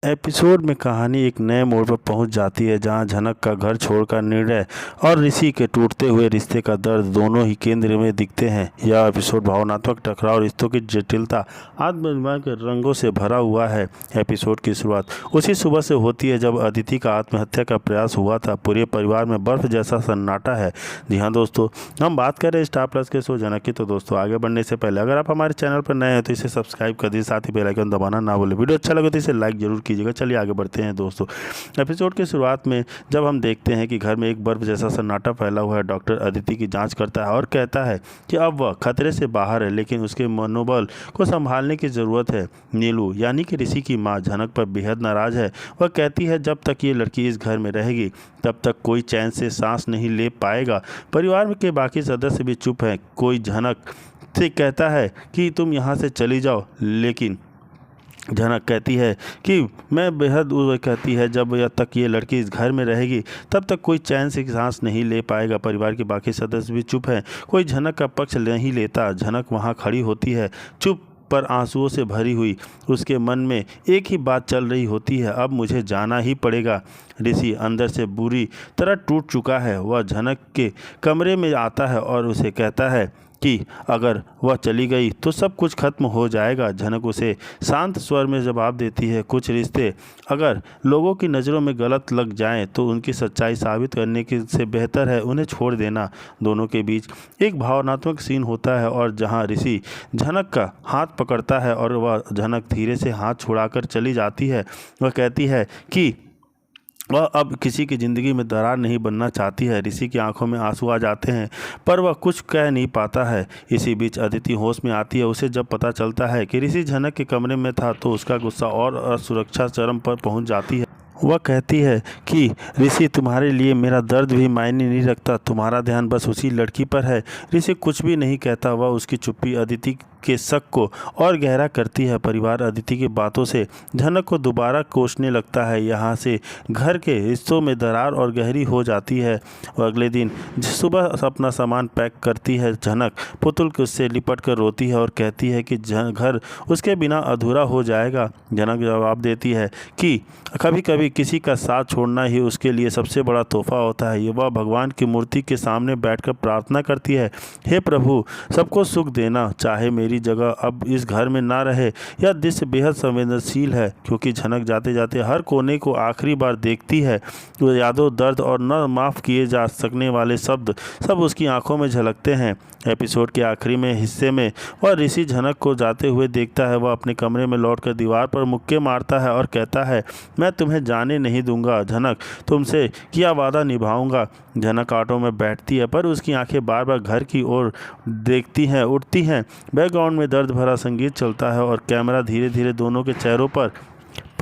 Episode में कहानी एक नए मोड़ पर पहुंच जाती है, जहां झनक का घर छोड़कर निर्णय और ऋषि के टूटते हुए रिश्ते का दर्द दोनों ही केंद्र में दिखते हैं। यह एपिसोड भावनात्मक टकराव, रिश्तों की जटिलता, आत्मनिर्भर के रंगों से भरा हुआ है। एपिसोड की शुरुआत उसी सुबह से होती है जब अदिति का आत्महत्या का प्रयास हुआ था। पूरे परिवार में बर्फ जैसा सन्नाटा है। जी हाँ दोस्तों, हम बात कर रहे हैं स्टार प्लस के शो झनक की। तो दोस्तों, आगे बढ़ने से पहले अगर आप हमारे चैनल पर नए हैं तो इसे सब्सक्राइब कर दीजिए, साथ ही बेल आइकन दबाना ना भूलें। वीडियो अच्छा लगे तो इसे लाइक जरूर कीजिएगा। चलिए आगे बढ़ते हैं दोस्तों। एपिसोड की शुरुआत में जब हम देखते हैं कि घर में एक बर्फ जैसा सन्नाटा फैला हुआ है, डॉक्टर अदिति की जांच करता है और कहता है कि अब वह खतरे से बाहर है, लेकिन उसके मनोबल को संभालने की ज़रूरत है। नीलू यानी कि ऋषि की माँ झनक पर बेहद नाराज है। वह कहती है जब तक ये लड़की इस घर में रहेगी तब तक कोई चैन से सांस नहीं ले पाएगा। परिवार के बाकी सदस्य भी चुप हैं। कोई झनक से कहता है कि तुम यहाँ से चली जाओ, लेकिन झनक कहती है कि मैं बेहद वो कहती है जब तक ये लड़की इस घर में रहेगी तब तक कोई चैन से सांस नहीं ले पाएगा। परिवार के बाकी सदस्य भी चुप हैं। कोई झनक का पक्ष नहीं लेता। झनक वहाँ खड़ी होती है, चुप पर आंसुओं से भरी हुई। उसके मन में एक ही बात चल रही होती है, अब मुझे जाना ही पड़ेगा। ऋषि अंदर से बुरी तरह टूट चुका है। वह झनक के कमरे में आता है और उसे कहता है कि अगर वह चली गई तो सब कुछ खत्म हो जाएगा। झनक उसे शांत स्वर में जवाब देती है, कुछ रिश्ते अगर लोगों की नज़रों में गलत लग जाएं तो उनकी सच्चाई साबित करने के से बेहतर है उन्हें छोड़ देना। दोनों के बीच एक भावनात्मक सीन होता है और जहां ऋषि झनक का हाथ पकड़ता है और वह झनक धीरे से हाथ छुड़ाकर चली जाती है। वह कहती है कि वह अब किसी की ज़िंदगी में दरार नहीं बनना चाहती है। ऋषि की आंखों में आंसू आ जाते हैं पर वह कुछ कह नहीं पाता है। इसी बीच अदिति होश में आती है। उसे जब पता चलता है कि ऋषि झनक के कमरे में था तो उसका गुस्सा और असुरक्षा चरम पर पहुंच जाती है। वह कहती है कि ऋषि, तुम्हारे लिए मेरा दर्द भी मायने नहीं रखता, तुम्हारा ध्यान बस उसी लड़की पर है। ऋषि कुछ भी नहीं कहता। वह उसकी चुप्पी अदिति के शक को और गहरा करती है। परिवार अदिति की बातों से झनक को दोबारा कोसने लगता है। यहाँ से घर के हिस्सों में दरार और गहरी हो जाती है। वह अगले दिन सुबह अपना सामान पैक करती है। झनक पुतुल के उससे लिपट कर रोती है और कहती है कि घर उसके बिना अधूरा हो जाएगा। झनक जवाब देती है कि कभी कभी किसी का साथ छोड़ना ही उसके लिए सबसे बड़ा तोहफा होता है। वह भगवान की मूर्ति के सामने बैठकर प्रार्थना करती है, हे प्रभु, सबको सुख देना, चाहे मेरी जगह अब इस घर में ना रहे। यह दृश्य बेहद संवेदनशील है क्योंकि झनक जाते जाते हर कोने को आखिरी बार देखती है। वो यादों, दर्द और न माफ़ किए जा सकने वाले शब्द सब उसकी आंखों में झलकते हैं। एपिसोड के आखिरी में हिस्से में वह ऋषि झनक को जाते हुए देखता है। वह अपने कमरे में लौटकर दीवार पर मुक्के मारता है और कहता है, मैं तुम्हें जाने नहीं दूंगा झनक, तुमसे किया वादा निभाऊंगा। झनक ऑटो में बैठती है पर उसकी आंखें बार बार घर की ओर देखती हैं, उठती हैं। बैकग्राउंड में दर्द भरा संगीत चलता है और कैमरा धीरे धीरे दोनों के चेहरों पर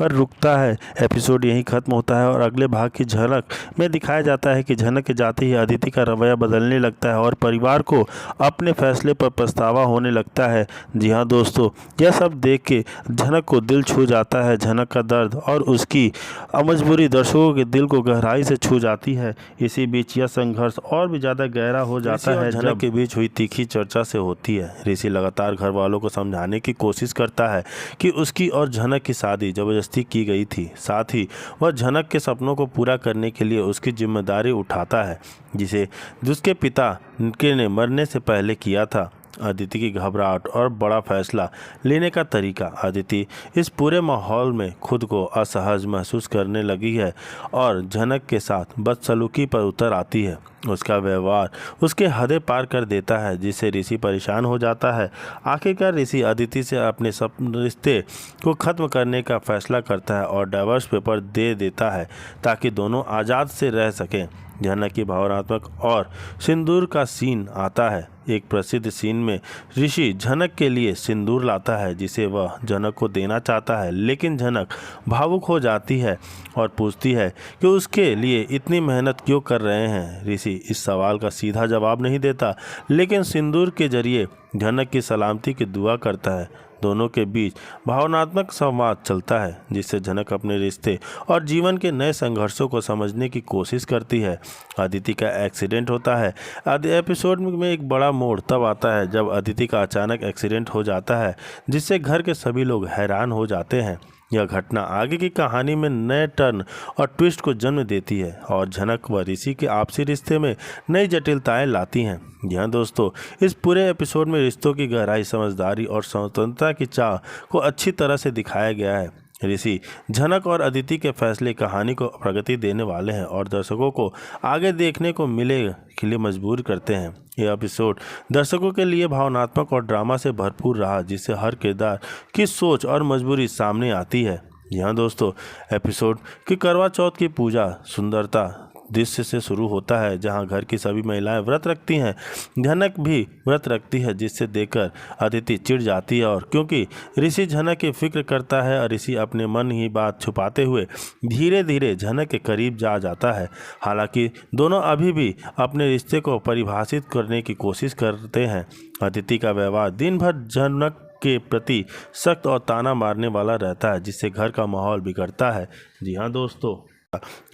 रुकता है। एपिसोड यहीं खत्म होता है और अगले भाग की झलक में दिखाया जाता है कि झनक के जाते ही अदिति का रवैया बदलने लगता है और परिवार को अपने फैसले पर पछतावा होने लगता है। जी हाँ दोस्तों, यह सब देख के झनक को दिल छू जाता है। झनक का दर्द और उसकी मजबूरी दर्शकों के दिल को गहराई से छू जाती है। इसी बीच यह संघर्ष और भी ज़्यादा गहरा हो जाता है। झनक के बीच हुई तीखी चर्चा से होती है। ऋषि लगातार घर वालों को समझाने की कोशिश करता है कि उसकी और झनक की शादी जबरदस्ती की गई थी। साथ ही वह झनक के सपनों को पूरा करने के लिए उसकी जिम्मेदारी उठाता है, जिसे उसके पिता ने मरने से पहले किया था। अदिति की घबराहट और बड़ा फैसला लेने का तरीका। अदिति इस पूरे माहौल में खुद को असहज महसूस करने लगी है और झनक के साथ बदसलूकी पर उतर आती है। उसका व्यवहार उसके हदें पार कर देता है, जिससे ऋषि परेशान हो जाता है। आखिरकार ऋषि अदिति से अपने रिश्ते को ख़त्म करने का फैसला करता है और डाइवोर्स पेपर दे देता है ताकि दोनों आज़ाद से रह सकें। झनक की भावनात्मक और सिंदूर का सीन आता है। एक प्रसिद्ध सीन में ऋषि झनक के लिए सिंदूर लाता है जिसे वह झनक को देना चाहता है, लेकिन झनक भावुक हो जाती है और पूछती है कि उसके लिए इतनी मेहनत क्यों कर रहे हैं। ऋषि इस सवाल का सीधा जवाब नहीं देता, लेकिन सिंदूर के जरिए झनक की सलामती की दुआ करता है। दोनों के बीच भावनात्मक संवाद चलता है जिससे झनक अपने रिश्ते और जीवन के नए संघर्षों को समझने की कोशिश करती है। अदिति का एक्सीडेंट होता है। एपिसोड में एक बड़ा मोड़ तब आता है जब अदिति का अचानक एक्सीडेंट हो जाता है, जिससे घर के सभी लोग हैरान हो जाते हैं। यह घटना आगे की कहानी में नए टर्न और ट्विस्ट को जन्म देती है और झनक व ऋषि के आपसी रिश्ते में नई जटिलताएं लाती हैं। जी हाँ दोस्तों, इस पूरे एपिसोड में रिश्तों की गहराई, समझदारी और स्वतंत्रता की चाह को अच्छी तरह से दिखाया गया है। ऋषि, झनक और अदिति के फैसले कहानी को प्रगति देने वाले हैं और दर्शकों को आगे देखने को मिले के लिए मजबूर करते हैं। यह एपिसोड दर्शकों के लिए भावनात्मक और ड्रामा से भरपूर रहा, जिससे हर किरदार की सोच और मजबूरी सामने आती है। यहाँ दोस्तों, एपिसोड की करवा चौथ की पूजा सुंदरता दृश्य से शुरू होता है, जहां घर की सभी महिलाएं व्रत रखती हैं। झनक भी व्रत रखती है, जिससे देखकर अदिति चिढ़ जाती है और क्योंकि ऋषि झनक की फिक्र करता है और ऋषि अपने मन ही बात छुपाते हुए धीरे धीरे झनक के करीब जा जाता है। हालांकि दोनों अभी भी अपने रिश्ते को परिभाषित करने की कोशिश करते हैं। अदिति का व्यवहार दिन भर झनक के प्रति सख्त और ताना मारने वाला रहता है, जिससे घर का माहौल बिगड़ता है। जी हाँ दोस्तों,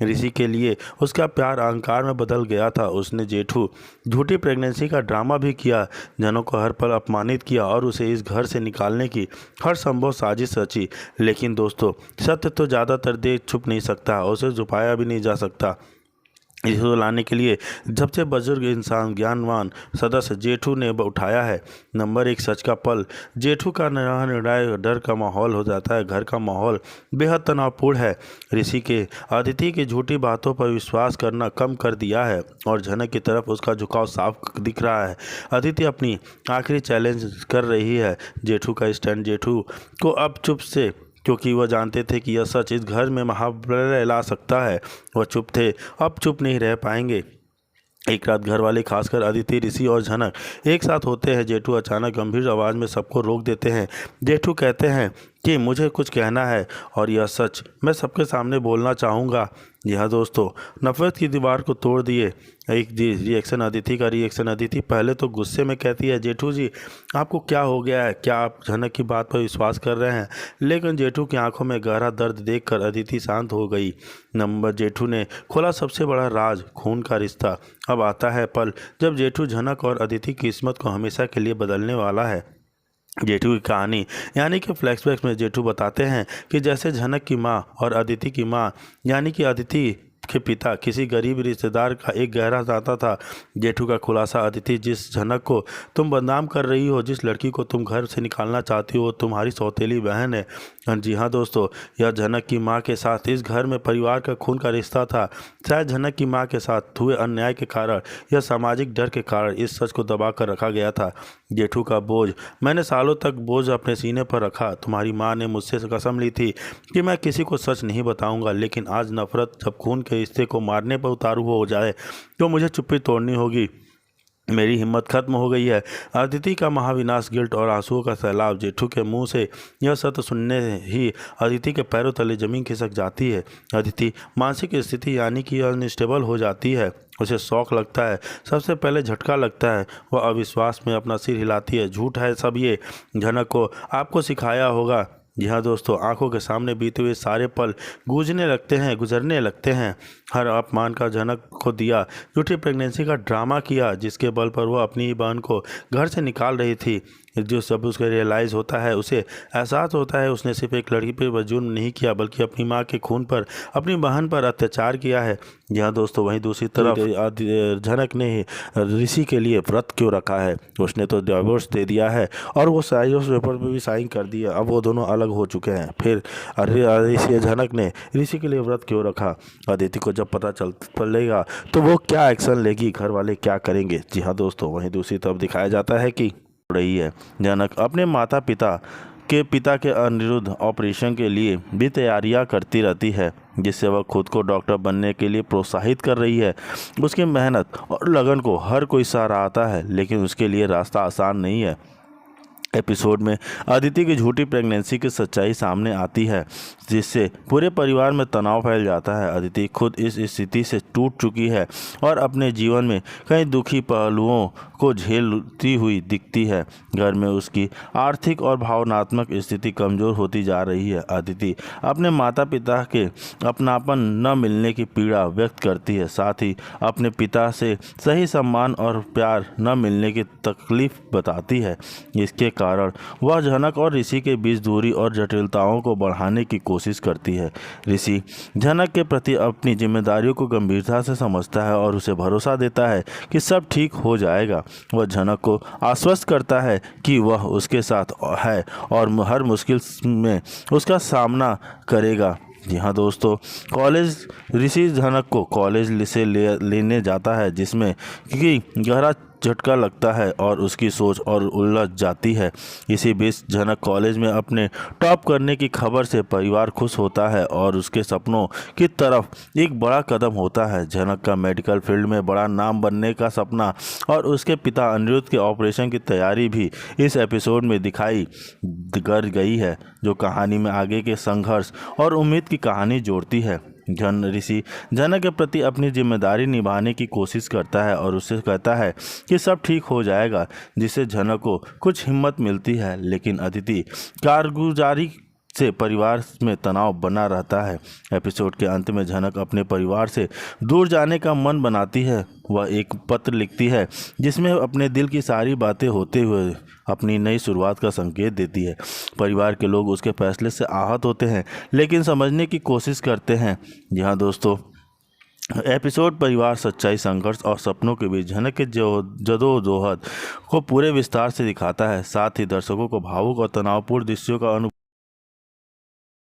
ऋषि के लिए उसका प्यार अहंकार में बदल गया था। उसने जेठू झूठी प्रेगनेंसी का ड्रामा भी किया, जनों को हर पल अपमानित किया और उसे इस घर से निकालने की हर संभव साजिश रची। लेकिन दोस्तों, सत्य तो ज़्यादातर देर छुप नहीं सकता, उसे छुपाया भी नहीं जा सकता। इसको लाने के लिए सबसे बुजुर्ग इंसान, ज्ञानवान सदस्य जेठू ने उठाया है। नंबर 1, सच का पल। जेठू का निर्णय डर का माहौल हो जाता है। घर का माहौल बेहद तनावपूर्ण है। ऋषि के अदिति की झूठी बातों पर विश्वास करना कम कर दिया है और झनक की तरफ उसका झुकाव साफ दिख रहा है। अदिति अपनी आखिरी चैलेंज कर रही है जेठू का स्टैंड। जेठू को अब चुप से, क्योंकि वह जानते थे कि यह सच इस घर में महाप्रलय ला सकता है। वह चुप थे, अब चुप नहीं रह पाएंगे। एक रात घर वाले, खासकर अदिति, ऋषि और झनक एक साथ होते हैं। जेठू अचानक गंभीर आवाज़ में सबको रोक देते हैं। जेठू कहते हैं कि मुझे कुछ कहना है और यह सच मैं सबके सामने बोलना चाहूँगा। यह दोस्तों, नफरत की दीवार को तोड़ दिए। एक रिएक्शन अदिति का रिएक्शन। अदिति पहले तो गुस्से में कहती है, जेठू जी आपको क्या हो गया है? क्या आप झनक की बात पर विश्वास कर रहे हैं? लेकिन जेठू की आंखों में गहरा दर्द देखकर अदिति शांत हो गई। नंबर जेठू ने खोला सबसे बड़ा राज, खून का रिश्ता। अब आता है पल जब जेठू झनक और अदिति की किस्मत को हमेशा के लिए बदलने वाला है। जेठू की कहानी यानी कि फ्लैशबैक्स में जेठू बताते हैं कि जैसे झनक की माँ और अदिति की माँ यानी कि अदिति के पिता किसी गरीब रिश्तेदार का एक गहरा नाता था। जेठू का खुलासा, अदिति जिस झनक को तुम बदनाम कर रही हो, जिस लड़की को तुम घर से निकालना चाहती हो, तुम्हारी सौतेली बहन है। जी हाँ दोस्तों, यह झनक की माँ के साथ इस घर में परिवार का खून का रिश्ता था। शायद झनक की माँ के साथ हुए अन्याय के कारण या सामाजिक डर के कारण इस सच को दबा कर रखा गया था। जेठू का बोझ, मैंने सालों तक बोझ अपने सीने पर रखा। तुम्हारी माँ ने मुझसे कसम ली थी कि मैं किसी को सच नहीं बताऊंगा, लेकिन आज नफरत जब खून के रिश्ते को मारने पर उतारू हो जाए तो मुझे चुप्पी तोड़नी होगी। मेरी हिम्मत खत्म हो गई है। अदिति का महाविनाश, गिल्ट और आंसुओं का सैलाब। जेठू के मुंह से यह सत्य सुनने ही अदिति के पैरों तले जमीन खिसक जाती है। अदिति मानसिक स्थिति यानी कि अनस्टेबल हो जाती है। उसे शौक लगता है, सबसे पहले झटका लगता है। वह अविश्वास में अपना सिर हिलाती है। झूठ है सब ये, झनक को आपको सिखाया होगा। जी हाँ दोस्तों, आंखों के सामने बीते हुए सारे पल गुजरने लगते हैं। हर अपमान का झनक को दिया, झूठी प्रेगनेंसी का ड्रामा किया जिसके बल पर वह अपनी ही बहन को घर से निकाल रही थी। जो सब उसको रियलाइज़ होता है, उसे एहसास होता है उसने सिर्फ एक लड़की पर जुर्म नहीं किया बल्कि अपनी माँ के खून पर, अपनी बहन पर अत्याचार किया है। जी हाँ दोस्तों, वहीं दूसरी तरफ झनक ने ऋषि के लिए व्रत क्यों रखा है? उसने तो डिवोर्स दे दिया है और वो डिवोर्स पेपर पर भी साइन कर दिया। अब वो दोनों अलग हो चुके हैं। फिर ऋषि झनक ने ऋषि के लिए व्रत क्यों रखा? अदिति को जब पता चलेगा तो वो क्या एक्शन लेगी, घर वाले क्या करेंगे? जी हाँ दोस्तों, वहीं दूसरी तरफ दिखाया जाता है कि रही है झनक अपने माता पिता के अनिरुद्ध ऑपरेशन के लिए भी तैयारियां करती रहती है, जिससे वह खुद को डॉक्टर बनने के लिए प्रोत्साहित कर रही है। उसकी मेहनत और लगन को हर कोई सराहता है, लेकिन उसके लिए रास्ता आसान नहीं है। एपिसोड में अदिति की झूठी प्रेगनेंसी की सच्चाई सामने आती है, जिससे पूरे परिवार में तनाव फैल जाता है। अदिति खुद इस स्थिति से टूट चुकी है और अपने जीवन में कई दुखी पहलुओं को झेलती हुई दिखती है। घर में उसकी आर्थिक और भावनात्मक स्थिति कमज़ोर होती जा रही है। अदिति अपने माता पिता के अपनापन न मिलने की पीड़ा व्यक्त करती है, साथ ही अपने पिता से सही सम्मान और प्यार न मिलने की तकलीफ बताती है। इसके कारण वह झनक और ऋषि के बीच दूरी और जटिलताओं को बढ़ाने की कोशिश करती है। ऋषि झनक के प्रति अपनी जिम्मेदारियों को गंभीरता से समझता है और उसे भरोसा देता है कि सब ठीक हो जाएगा। वह झनक को आश्वस्त करता है कि वह उसके साथ है और हर मुश्किल में उसका सामना करेगा। जी हाँ दोस्तों, कॉलेज ऋषि झनक को कॉलेज से लेने जाता है, जिसमें कि गहरा झटका लगता है और उसकी सोच और उलझ जाती है। इसी बीच झनक कॉलेज में अपने टॉप करने की खबर से परिवार खुश होता है और उसके सपनों की तरफ एक बड़ा कदम होता है। झनक का मेडिकल फील्ड में बड़ा नाम बनने का सपना और उसके पिता अनिरुद्ध के ऑपरेशन की तैयारी भी इस एपिसोड में दिखाई गई है, जो कहानी में आगे के संघर्ष और उम्मीद की कहानी जोड़ती है। ऋषि झनक के प्रति अपनी जिम्मेदारी निभाने की कोशिश करता है और उससे कहता है कि सब ठीक हो जाएगा, जिससे झनक को कुछ हिम्मत मिलती है। लेकिन अदिति कारगुजारी से परिवार में तनाव बना रहता है। एपिसोड के अंत में झनक अपने परिवार से दूर जाने का मन बनाती है। वह एक पत्र लिखती है जिसमें अपने दिल की सारी बातें होते हुए अपनी नई शुरुआत का संकेत देती है। परिवार के लोग उसके फैसले से आहत होते हैं, लेकिन समझने की कोशिश करते हैं। यहाँ दोस्तों, एपिसोड परिवार, सच्चाई, संघर्ष और सपनों के बीच झनक के जदोजहद को पूरे विस्तार से दिखाता है। साथ ही दर्शकों को भावुक और तनावपूर्ण दृश्यों का